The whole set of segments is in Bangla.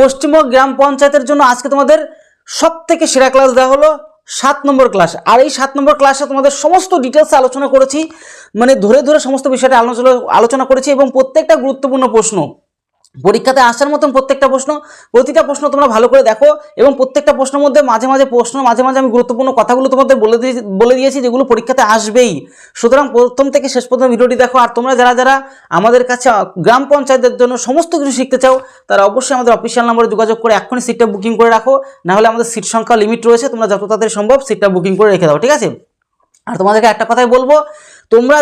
পশ্চিমবঙ্গ গ্রাম পঞ্চায়েতের জন্য আজকে তোমাদের সবথেকে সেরা ক্লাস দেওয়া হলো 7 নম্বর ক্লাস। আর এই 7 নম্বর ক্লাসে তোমাদের সমস্ত ডিটেলসে আলোচনা করেছি, মানে ধরে ধরে সমস্ত বিষয়টা আলোচনা করেছি এবং প্রত্যেকটা গুরুত্বপূর্ণ প্রশ্ন পরীক্ষাতে আসার মতন প্রতিটা প্রশ্ন তোমরা ভালো করে দেখো এবং প্রত্যেকটা প্রশ্নের মধ্যে মাঝে মাঝে আমি গুরুত্বপূর্ণ কথাগুলো তোমাদের বলে দিয়েছি যেগুলো পরীক্ষাতে আসবেই। সুতরাং প্রথম থেকে শেষ পর্যন্ত ভিডিওটি দেখো। আর তোমরা যারা আমাদের কাছে গ্রাম পঞ্চায়েতের জন্য সমস্ত কিছু শিখতে চাও তারা অবশ্যই আমাদের অফিসিয়াল নম্বরে যোগাযোগ করে এখনই সিটটা বুকিং করে রাখো, না হলে আমাদের সিট সংখ্যা লিমিট রয়েছে, তোমরা যত তাড়াতাড়ি সম্ভব সিটটা বুকিং করে রেখে দাও, ঠিক আছে? আর তোমাদেরকে একটা কথাই বলবো, তোমরা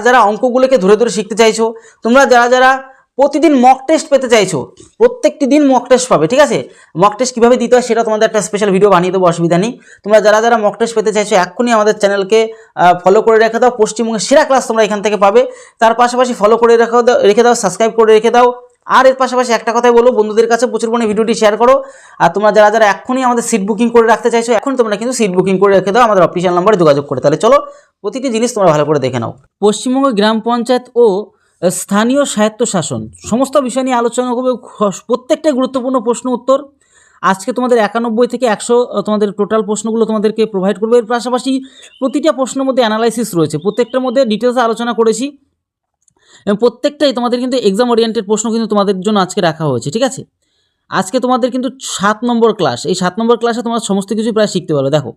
যারা অঙ্কগুলোকে ধরে ধরে শিখতে চাইছো, তোমরা যারা প্রতিদিন মক টেস্ট পেতে চাইছো, প্রত্যেকটি দিন মক টেস্ট পাবে, ঠিক আছে? মক টেস্ট কীভাবে দিতে হয় সেটা তোমাদের একটা স্পেশাল ভিডিও বানিয়ে দেবো, অসুবিধা নেই। তোমরা যারা মক টেস্ট পেতে চাইছো এক্ষুনি আমাদের চ্যানেলকে ফলো করে রেখে দাও, পশ্চিমবঙ্গের সেরা ক্লাস তোমরা এখান থেকে পাবে। তার পাশাপাশি ফলো করে রেখে দাও, সাবস্ক্রাইব করে রেখে দাও। আর এর পাশাপাশি একটা কথাই বলবো, বন্ধুদের কাছে প্রচুর পরিমাণে ভিডিওটি শেয়ার করো। আর তোমরা যারা এক্ষুনি আমাদের সিট বুকিং করে রাখতে চাইছো এখন তোমরা কিন্তু সিট বুকিং করে রেখে দাও আমাদের অফিসিয়াল নাম্বারে যোগাযোগ করে। তাহলে চলো প্রতিটি জিনিস তোমরা ভালো করে দেখে নাও। পশ্চিমবঙ্গ গ্রাম পঞ্চায়েত ও স্থানীয় স্বায়ত্তশাসন সমস্ত বিষয় নিয়ে আলোচনা করবে, প্রত্যেকটা গুরুত্বপূর্ণ প্রশ্ন উত্তর আজকে তোমাদের 91 থেকে 100 তোমাদের টোটাল প্রশ্নগুলো তোমাদেরকে প্রোভাইড করবে। এর পাশাপাশি প্রতিটা প্রশ্নের মধ্যে অ্যানালাইসিস রয়েছে, প্রত্যেকটার মধ্যে ডিটেলসে আলোচনা করেছি এবং প্রত্যেকটাই তোমাদের কিন্তু এক্সাম ওরিয়েন্টেড প্রশ্ন কিন্তু তোমাদের জন্য আজকে রাখা হয়েছে, ঠিক আছে? আজকে তোমাদের কিন্তু 7 নম্বর ক্লাস, এই 7 নম্বর ক্লাসে তোমরা সমস্ত কিছু প্রায় শিখতে পারবে। দেখো,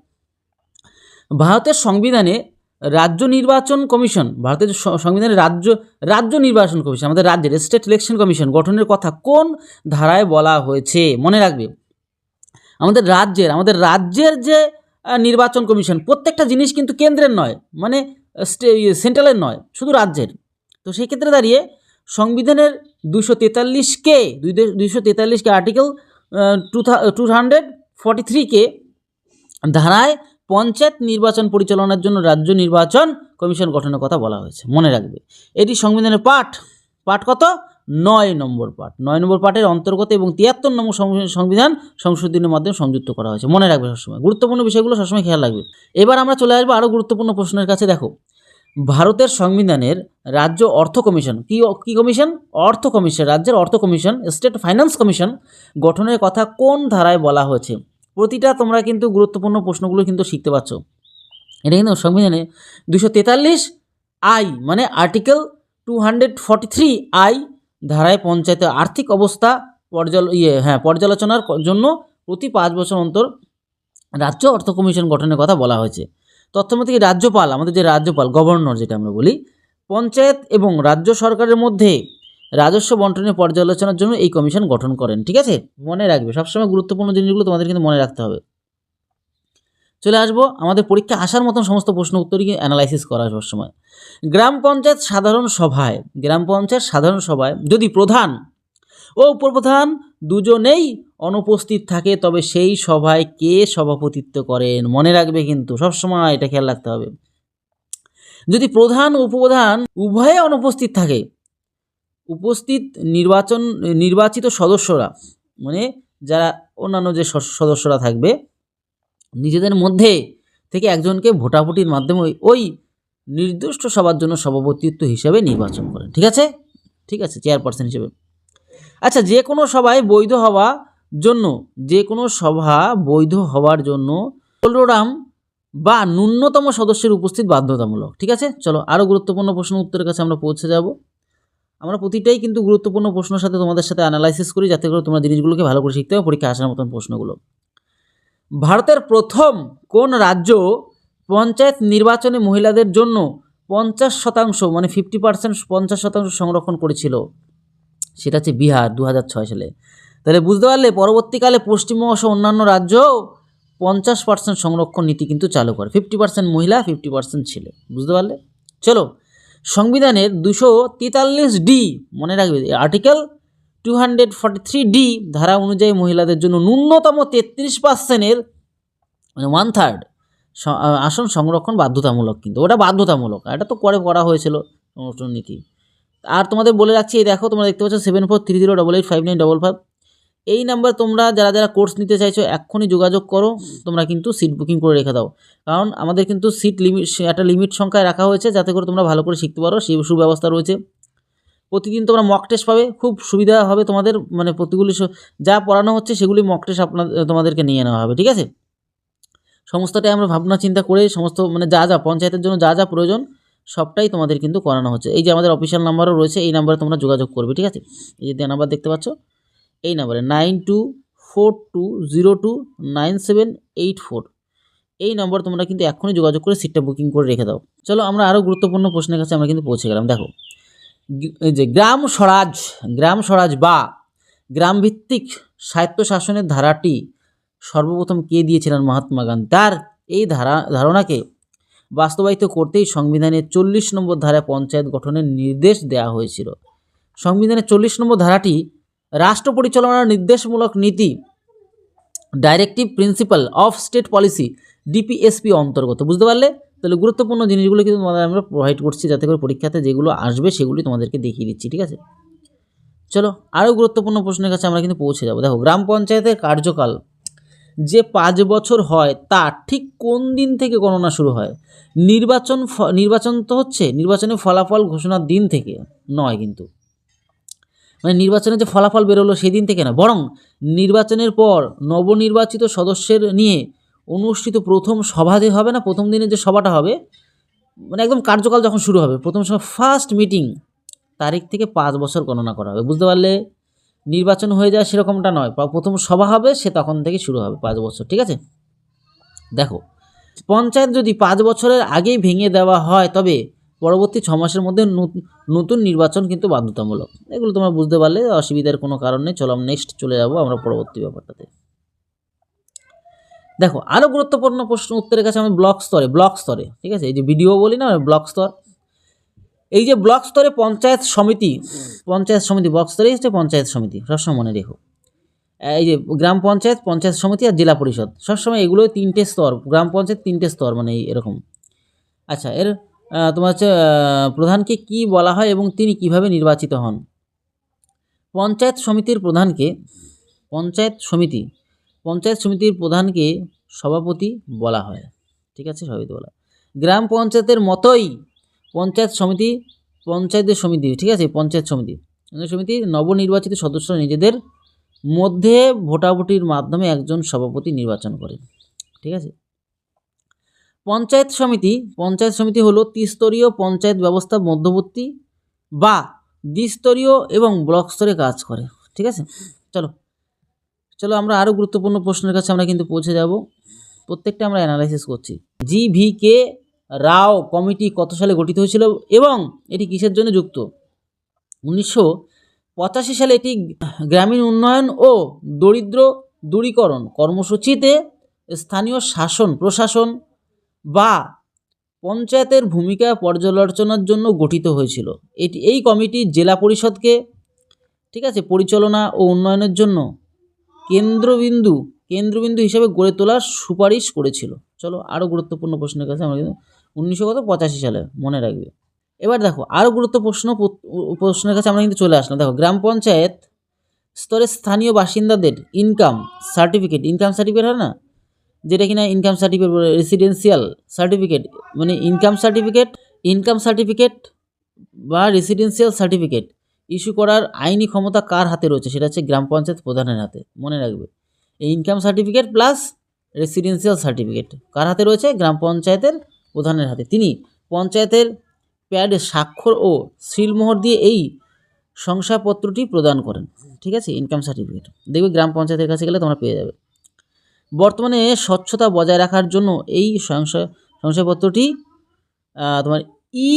ভারতের সংবিধানে রাজ্য নির্বাচন কমিশন, ভারতের সংবিধানে রাজ্য নির্বাচন কমিশন, আমাদের রাজ্যের স্টেট ইলেকশন কমিশন গঠনের কথা কোন ধারায় বলা হয়েছে? মনে রাখবে, আমাদের রাজ্যের যে নির্বাচন কমিশন, প্রত্যেকটা জিনিস কিন্তু কেন্দ্রের নয়, মানে সেন্ট্রালের নয়, শুধু রাজ্যের। তো সেই ক্ষেত্রে দাঁড়িয়ে সংবিধানের 243 আর্টিকেল 243 ধারায় পঞ্চায়েত নির্বাচন পরিচালনার জন্য রাজ্য নির্বাচন কমিশন গঠনের কথা বলা হয়েছে, মনে রাখবে। এটি সংবিধানের পাঠ কত? 9 নম্বর পাঠ, 9 নম্বর পাঠের অন্তর্গত এবং 73 নম্বর সংবিধান সংশোধনের মাধ্যমে সংযুক্ত করা হয়েছে, মনে রাখবে সবসময়। গুরুত্বপূর্ণ বিষয়গুলো সবসময় খেয়াল রাখবে। এবার আমরা চলে আসবো আরও গুরুত্বপূর্ণ প্রশ্নের কাছে। দেখো, ভারতের সংবিধানের রাজ্য অর্থ কমিশন, কি কমিশন? অর্থ কমিশন, রাজ্যের অর্থ কমিশন, স্টেট ফাইন্যান্স কমিশন গঠনের কথা কোন ধারায় বলা হয়েছে? প্রতিটা তোমরা কিন্তু গুরুত্বপূর্ণ প্রশ্নগুলো কিন্তু শিখতে পাচ্ছ। এটা কিন্তু সংবিধানে 243 মানে আর্টিকেল 243 ধারায় পঞ্চায়েতের আর্থিক অবস্থা পর্যালোচনার জন্য প্রতি 5 বছর অন্তর রাজ্য অর্থ কমিশন গঠনের কথা বলা হয়েছে। তথ্যমতে রাজ্যপাল, আমাদের যে রাজ্যপাল, গভর্নর যেটা আমরা বলি, পঞ্চায়েত এবং রাজ্য সরকারের মধ্যে রাজস্ব বন্টনের পর্যালোচনার জন্য এই কমিশন গঠন করেন, ঠিক আছে? মনে রাখবে, সবসময় গুরুত্বপূর্ণ জিনিসগুলো তোমাদের কিন্তু মনে রাখতে হবে। চলে আসবো আমাদের পরীক্ষা আসার মতন সমস্ত প্রশ্ন উত্তরই অ্যানালাইসিস করা হয় সবসময়। গ্রাম পঞ্চায়েত সাধারণ সভায় যদি প্রধান ও উপপ্রধান দুজনেই অনুপস্থিত থাকে তবে সেই সভায় কে সভাপতিত্ব করেন? মনে রাখবে কিন্তু সবসময় এটা খেয়াল রাখতে হবে। যদি প্রধান ও উপপ্রধান উভয়ে অনুপস্থিত থাকে, নির্বাচিত সদস্যরা, মানে যারা অন্যান্য যে সদস্যরা থাকবে, নিজেদের মধ্যে থেকে একজনকে ভোটাভুটির মাধ্যমে ওই নির্দিষ্ট সভার জন্য সভাপতিত্ব হিসেবে নির্বাচন করেন, ঠিক আছে? চেয়ারপারসন হিসেবে। আচ্ছা, যে কোনো সভা বৈধ হওয়ার জন্য কোলোরাম বা ন্যূনতম সদস্যের উপস্থিত বাধ্যতামূলক, ঠিক আছে? চলো আরও গুরুত্বপূর্ণ প্রশ্ন উত্তরের কাছে আমরা পৌঁছে যাব। আমরা প্রতিটাই কিন্তু গুরুত্বপূর্ণ প্রশ্নের সাথে তোমাদের সাথে অ্যানালাইসিস করি, যাতে করে তোমরা জিনিসগুলোকে ভালো করে শিখতে হবে পরীক্ষা আসার মতন প্রশ্নগুলো। ভারতের প্রথম কোন রাজ্য পঞ্চায়েত নির্বাচনে মহিলাদের জন্য 50% মানে 50% সংরক্ষণ করেছিল? সেটা হচ্ছে বিহার, 2006 সালে। তাহলে বুঝতে পারলে পরবর্তীকালে পশ্চিমবঙ্গ সহ অন্যান্য রাজ্য 50% সংরক্ষণ নীতি কিন্তু চালু করে, 50% মহিলা 50% ছেলে, বুঝতে পারলে? চলো, সংবিধানের 243 মনে রাখবে, আর্টিকেল 243 ধারা অনুযায়ী মহিলাদের জন্য ন্যূনতম 33% মানে 1/3 আসন সংরক্ষণ বাধ্যতামূলক, কিন্তু ওটা বাধ্যতামূলক, এটা তো করা হয়েছিল সংরক্ষণ নীতি। আর তোমাদের বলে রাখছি, এই দেখো তোমরা দেখতে পাচ্ছ 7430885955 এই নাম্বার। তোমরা যারা কোর্স নিতে চাইছো এক্ষুনি যোগাযোগ করো, তোমরা কিন্তু সিট বুকিং করে রেখে দাও, কারণ আমাদের কিন্তু সিট লিমিট একটা লিমিট সংখ্যায় রাখা হয়েছে, যাতে করে তোমরা ভালো করে শিখতে পারো, সেই সুব্যবস্থা রয়েছে। প্রতিদিন তোমরা মক টেস্ট পাবে, খুব সুবিধা হবে তোমাদের, মানে প্রতিগুলি যা পড়ানো হচ্ছে সেগুলি মক টেস্ট তোমাদেরকে নিয়ে নেওয়া হবে, ঠিক আছে। সমস্তটাই আমরা ভাবনা চিন্তা করে সমস্ত মানে যা যা পঞ্চায়েতের জন্য যা যা প্রয়োজন সবটাই তোমাদের কিন্তু করানো হচ্ছে। এই যে আমাদের অফিসিয়াল নাম্বারও রয়েছে, এই নাম্বারে তোমরা যোগাযোগ করবে, ঠিক আছে। এই যে নাম্বার দেখতে পাচ্ছ, এই নাম্বারে 9242029784, এই নম্বর তোমরা কিন্তু এখনই যোগাযোগ করে সিটটা বুকিং করে রেখে দাও। চলো আমরা আরও গুরুত্বপূর্ণ প্রশ্নের কাছে আমরা কিন্তু পৌঁছে গেলাম। দেখো, এই যে গ্রাম স্বরাজ বা গ্রামভিত্তিক স্বায়ত্তশাসনের ধারাটি সর্বপ্রথম কে দিয়েছিলেন? মহাত্মা গান্ধী। তার এই ধারণাকে বাস্তবায়িত করতেই সংবিধানের 40 নম্বর ধারায় পঞ্চায়েত গঠনের নির্দেশ দেওয়া হয়েছিল। সংবিধানের 40 নম্বর ধারাটি রাষ্ট্র পরিচালনার নির্দেশমূলক নীতি, directive principle of state policy, DPSP অন্তর্গত। বুঝতে পারলে? তাহলে গুরুত্বপূর্ণ জিনিসগুলো কিন্তু তোমাদের আমরা প্রোভাইড করছি, যাতে করে পরীক্ষাতে যেগুলো আসবে সেগুলি তোমাদেরকে দেখিয়ে দিচ্ছি, ঠিক আছে। চলো আরও গুরুত্বপূর্ণ প্রশ্নের কাছে আমরা কিন্তু পৌঁছে যাব। দেখো, গ্রাম পঞ্চায়েতের কার্যকাল যে 5 বছর হয় তা ঠিক কোন দিন থেকে গণনা শুরু হয়? নির্বাচন তো হচ্ছে, নির্বাচনের ফলাফল ঘোষণার দিন থেকে নয়, কিন্তু মানে নির্বাচনের যে ফলাফল বেরোলো সেদিন থেকে না, বরং নির্বাচনের পর নবনির্বাচিত সদস্যের নিয়ে অনুষ্ঠিত প্রথম সভা যে হবে না, প্রথম দিনের যে সভাটা হবে, মানে একদম কার্যকাল যখন শুরু হবে, প্রথম সভা ফার্স্ট মিটিং তারিখ থেকে 5 বছর গণনা করা হবে। বুঝতে পারলে? নির্বাচন হয়ে যায় সেরকমটা নয়, প্রথম সভা হবে সে তখন থেকে শুরু হবে 5 বছর, ঠিক আছে। দেখো, পঞ্চায়েত যদি 5 বছরের আগেই ভেঙে দেওয়া হয় তবে পরবর্তী 6 মাসের মধ্যে নতুন নির্বাচন কিন্তু বাধ্যতামূলক। এগুলো তোমরা বুঝতে পারলে, অসুবিধার কোনো কারণ নেই। চলো আমরা নেক্সট চলে যাব আমরা পরবর্তী ব্যাপারটাতে। দেখো, আরও গুরুত্বপূর্ণ প্রশ্ন উত্তরের কাছে আমি ব্লক স্তরে, ঠিক আছে, এই যে ভিডিও বলি না, ব্লক স্তর, এই যে ব্লক স্তরে পঞ্চায়েত সমিতি ব্লক স্তরে হচ্ছে পঞ্চায়েত সমিতি, সবসময় মনে রেখো। এই যে গ্রাম পঞ্চায়েত, পঞ্চায়েত সমিতি আর জেলা পরিষদ, সবসময় এগুলো 3টে স্তর, গ্রাম পঞ্চায়েত 3টে স্তর, মানে এরকম। আচ্ছা, এর তোমার হচ্ছে প্রধানকে কি বলা হয় এবং তিনি কিভাবে নির্বাচিত হন? পঞ্চায়েত সমিতির প্রধানকে সভাপতি বলা হয়, ঠিক আছে, সভাপতি বলা হয়। গ্রাম পঞ্চায়েতের মতোই পঞ্চায়েতের সমিতি, ঠিক আছে, পঞ্চায়েত সমিতি নবনির্বাচিত সদস্যরা নিজেদের মধ্যে ভোটাভুটির মাধ্যমে একজন সভাপতি নির্বাচন করে, ঠিক আছে। পঞ্চায়েত সমিতি হলো ত্রিস্তরীয় পঞ্চায়েত ব্যবস্থা মধ্যবর্তী বা দ্বিস্তরীয় এবং ব্লক স্তরে কাজ করে, ঠিক আছে। চলো আমরা আরও গুরুত্বপূর্ণ প্রশ্নের কাছে আমরা কিন্তু পৌঁছে যাব, প্রত্যেকটা আমরা অ্যানালাইসিস করছি। GVK রাও কমিটি কত সালে গঠিত হয়েছিল এবং এটি কিসের জন্য যুক্ত? 1985 সালে এটি গ্রামীণ উন্নয়ন ও দরিদ্র দূরীকরণ কর্মসূচিতে স্থানীয় প্রশাসন বা পঞ্চায়েতের ভূমিকা পর্যালোচনার জন্য গঠিত হয়েছিল। এই কমিটি জেলা পরিষদকে, ঠিক আছে, পরিচালনা ও উন্নয়নের জন্য কেন্দ্রবিন্দু হিসেবে গড়ে তোলার সুপারিশ করেছিল। চলো আরও গুরুত্বপূর্ণ প্রশ্নের কাছে আমরা কিন্তু 1985 সালে মনে রাখবে। এবার দেখো, আরও প্রশ্নের কাছে আমরা কিন্তু চলে আসলাম। দেখো, গ্রাম পঞ্চায়েত স্তরে স্থানীয় বাসিন্দাদের ইনকাম সার্টিফিকেট হয় না, যেটা কিনা ইনকাম সার্টিফিকেট, রেসিডেন্সিয়াল সার্টিফিকেট, মানে ইনকাম সার্টিফিকেট বা রেসিডেন্সিয়াল সার্টিফিকেট ইস্যু করার আইনি ক্ষমতা কার হাতে রয়েছে? সেটা হচ্ছে গ্রাম পঞ্চায়েত প্রধানের হাতে, মনে রাখবে। এই income certificate plus residential certificate কার হাতে রয়েছে? গ্রাম পঞ্চায়েতের প্রধানের হাতে। তিনি পঞ্চায়েতের প্যাডে স্বাক্ষর ও সিলমোহর দিয়ে এই শংসাপত্রটি প্রদান করেন, ঠিক আছে, ইনকাম সার্টিফিকেট। দেখবে গ্রাম পঞ্চায়েতের কাছে গেলে তোমরা পেয়ে যাবে। বর্তমানে স্বচ্ছতা বজায় রাখার জন্য এই শংসাপত্রটি তোমার ই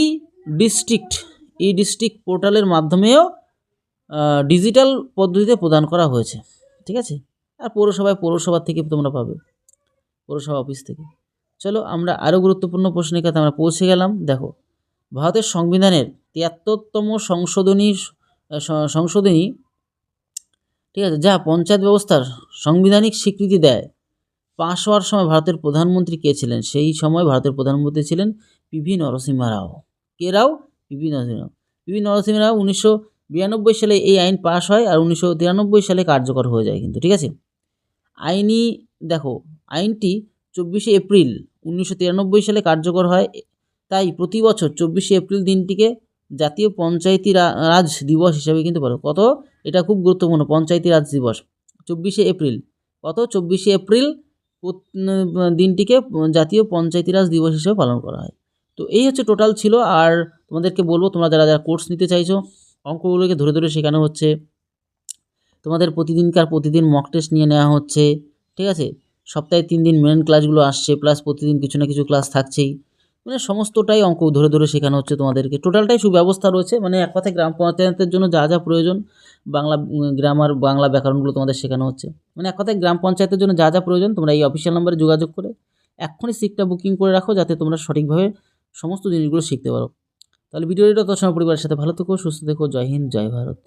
ডিস্ট্রিক্ট পোর্টালের মাধ্যমেও ডিজিটাল পদ্ধতিতে প্রদান করা হয়েছে, ঠিক আছে। আর পৌরসভা থেকে তোমরা পাবে, পৌরসভা অফিস থেকে। চলো আমরা আরও গুরুত্বপূর্ণ প্রশ্নের কাছে আমরা পৌঁছে গেলাম। দেখো, ভারতের সংবিধানের 73তম সংশোধনী, ঠিক আছে, যা পঞ্চায়েত ব্যবস্থার সাংবিধানিক স্বীকৃতি দেয়, পাশ হওয়ার সময় ভারতের প্রধানমন্ত্রী কে ছিলেন? সেই সময় ভারতের প্রধানমন্ত্রী ছিলেন পিভি নরসিংহ রাও। পিভি নরসিংহ রাও। 1992 সালে এই আইন পাশ হয় আর 1993 সালে কার্যকর হয়ে যায় কিন্তু, ঠিক আছে। আইনটি 24 এপ্রিল 1993 সালে কার্যকর হয়। তাই প্রতি বছর 24 এপ্রিল দিনটিকে জাতীয় পঞ্চায়েতি রাজ দিবস হিসাবে কিন্তু পালন। কত? এটা খুব গুরুত্বপূর্ণ, পঞ্চায়েতি রাজ দিবস 24শে এপ্রিল। কত? 24শে এপ্রিল দিনটিকে জাতীয় পঞ্চায়েতি রাজ দিবস হিসেবে পালন করা হয়। তো এই হচ্ছে টোটাল ছিল। আর তোমাদেরকে বলবো, তোমরা যারা যারা কোর্স নিতে চাইছো, অঙ্কগুলোকে ধরে ধরে শেখানো হচ্ছে, তোমাদের প্রতিদিন মক টেস্ট নিয়ে নেওয়া হচ্ছে, ঠিক আছে? সপ্তাহে 3 দিন মেন ক্লাসগুলো আসছে, প্লাস প্রতিদিন কিছু না কিছু ক্লাস থাকছেই। মানে সমস্তটাই অঙ্ক ধরে ধরে শেখানো হচ্ছে তোমাদেরকে, টোটালটাই সুব্যবস্থা রয়েছে। মানে এক কথায় গ্রাম পঞ্চায়েতের জন্য যা যা প্রয়োজন, বাংলা গ্রামার, বাংলা ব্যাকরণগুলো তোমাদের শেখানো হচ্ছে। মানে এক কথায় গ্রাম পঞ্চায়েতের জন্য যা যা প্রয়োজন, তোমরা এই অফিসিয়াল নাম্বারে যোগাযোগ করে এক্ষুনি সিটটা বুকিং করে রাখো, যাতে তোমরা সঠিকভাবে সমস্ত জিনিসগুলো শিখতে পারো। তাহলে ভিডিওটা তৎক্ষণাৎ পরিবারের সাথে ভালো থেকো, সুস্থ থেকো। জয় হিন্দ, জয় ভারত।